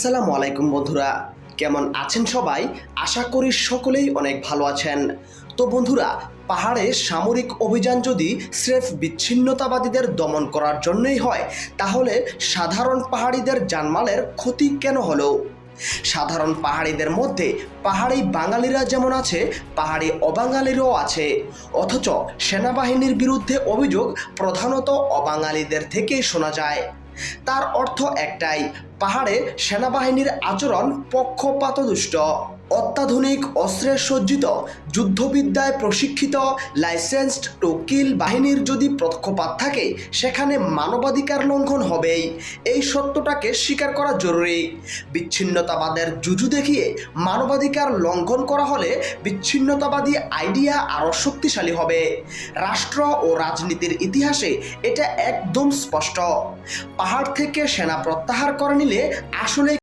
আসসালামু আলাইকুম বন্ধুরা, কেমন আছেন সবাই? আশা করি সকলেই অনেক ভালো আছেন। তো বন্ধুরা, পাহাড়ে সামরিক অভিযান যদি স্রেফ বিচ্ছিন্নতাবাদীদের দমন করার জন্যই হয়, তাহলে সাধারণ পাহাড়িদের জানমালের ক্ষতি কেন হলো? সাধারণ পাহাড়িদের মধ্যে পাহাড়ি বাঙালিরা যেমন আছে, পাহাড়ি অবাঙালিরও আছে। অথচ সেনাবাহিনীর বিরুদ্ধে অভিযোগ প্রধানত অবাঙালিদের থেকেই শোনা যায়। তার অর্থ একটাই, পাহাড়ে সেনাবাহিনীর আচরণ পক্ষপাতদুষ্ট। অত্যাধুনিক অস্ত্রে সজ্জিত, যুদ্ধবিদ্যায় প্রশিক্ষিত, লাইসেন্সড টু কিল বাহিনীর যদি পক্ষপাত থাকে, সেখানে মানবাধিকার লঙ্ঘন হবেই। এই সত্যটাকে স্বীকার করা জরুরি। বিচ্ছিন্নতাবাদের জুজু দেখিয়ে মানবাধিকার লঙ্ঘন করা হলে বিচ্ছিন্নতাবাদী আইডিয়া আরও শক্তিশালী হবে। রাষ্ট্র ও রাজনীতির ইতিহাসে এটা একদম স্পষ্ট। পাহাড় থেকে সেনা প্রত্যাহার করে নিলে আসলে